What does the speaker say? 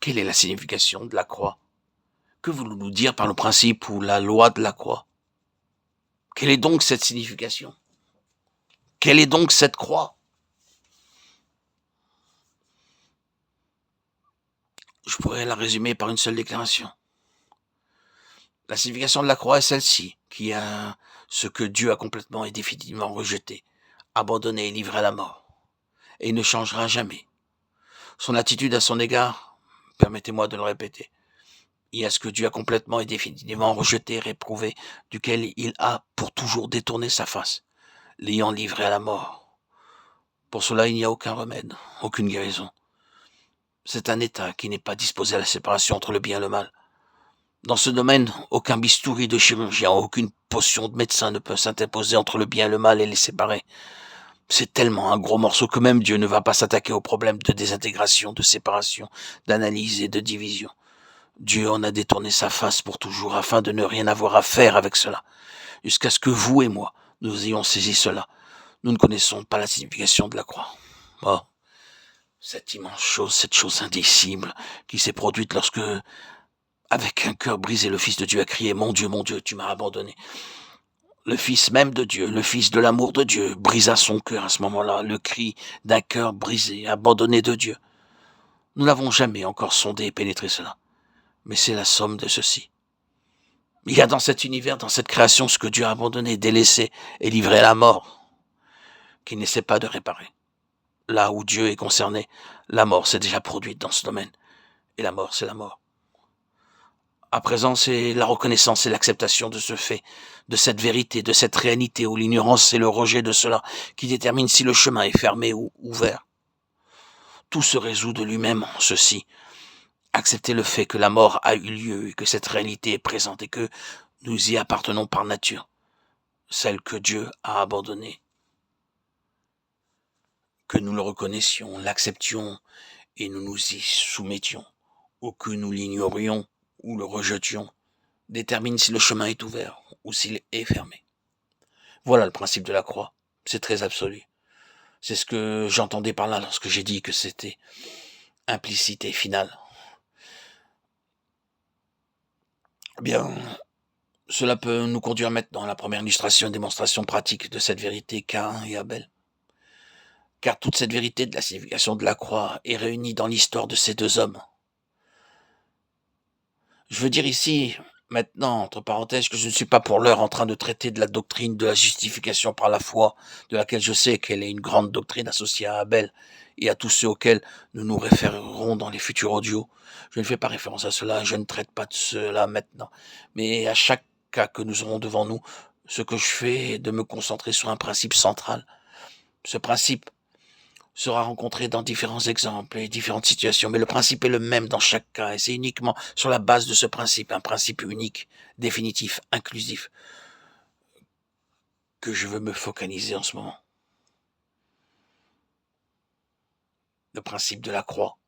Quelle est la signification de la croix? Que voulons-nous dire par le principe ou la loi de la croix? Quelle est donc cette signification? Quelle est donc cette croix? Je pourrais la résumer par une seule déclaration. La signification de la croix est celle-ci, qui a ce que Dieu a complètement et définitivement rejeté, abandonné et livré à la mort, et il ne changera jamais. Son attitude à son égard, permettez-moi de le répéter, il y a ce que Dieu a complètement et définitivement rejeté et réprouvé, duquel il a pour toujours détourné sa face, l'ayant livré à la mort. Pour cela, il n'y a aucun remède, aucune guérison. C'est un état qui n'est pas disposé à la séparation entre le bien et le mal. Dans ce domaine, aucun bistouri de chirurgien, aucune potion de médecin ne peut s'interposer entre le bien et le mal et les séparer. C'est tellement un gros morceau que même Dieu ne va pas s'attaquer aux problèmes de désintégration, de séparation, d'analyse et de division. Dieu en a détourné sa face pour toujours afin de ne rien avoir à faire avec cela, jusqu'à ce que vous et moi, nous ayons saisi cela. Nous ne connaissons pas la signification de la croix. Oh, cette immense chose, cette chose indicible qui s'est produite lorsque, avec un cœur brisé, le Fils de Dieu a crié « Mon Dieu, tu m'as abandonné ». Le Fils même de Dieu, le Fils de l'amour de Dieu, brisa son cœur à ce moment-là, le cri d'un cœur brisé, abandonné de Dieu. Nous n'avons jamais encore sondé et pénétré cela, mais c'est la somme de ceci. Il y a dans cet univers, dans cette création, ce que Dieu a abandonné, délaissé et livré à la mort, qu'il n'essaie pas de réparer. Là où Dieu est concerné, la mort s'est déjà produite dans ce domaine, et la mort, c'est la mort. À présent, c'est la reconnaissance et l'acceptation de ce fait, de cette vérité, de cette réalité où l'ignorance et le rejet de cela qui détermine si le chemin est fermé ou ouvert. Tout se résout de lui-même en ceci. Accepter le fait que la mort a eu lieu et que cette réalité est présente et que nous y appartenons par nature, celle que Dieu a abandonnée. Que nous le reconnaissions, l'acceptions et nous nous y soumettions, ou que nous l'ignorions ou le rejetions, détermine si le chemin est ouvert ou s'il est fermé. Voilà le principe de la croix. C'est très absolu. C'est ce que j'entendais par là lorsque j'ai dit que c'était implicite et final. Bien, cela peut nous conduire maintenant à la première illustration et démonstration pratique de cette vérité Caïn et Abel. Car toute cette vérité de la signification de la croix est réunie dans l'histoire de ces deux hommes. Je veux dire ici, maintenant, entre parenthèses, que je ne suis pas pour l'heure en train de traiter de la doctrine de la justification par la foi, de laquelle je sais qu'elle est une grande doctrine associée à Abel et à tous ceux auxquels nous nous référerons dans les futurs audios. Je ne fais pas référence à cela, je ne traite pas de cela maintenant. Mais à chaque cas que nous aurons devant nous, ce que je fais est de me concentrer sur un principe central. Ce principe sera rencontré dans différents exemples et différentes situations, mais le principe est le même dans chaque cas, et c'est uniquement sur la base de ce principe, un principe unique, définitif, inclusif, que je veux me focaliser en ce moment. Le principe de la croix.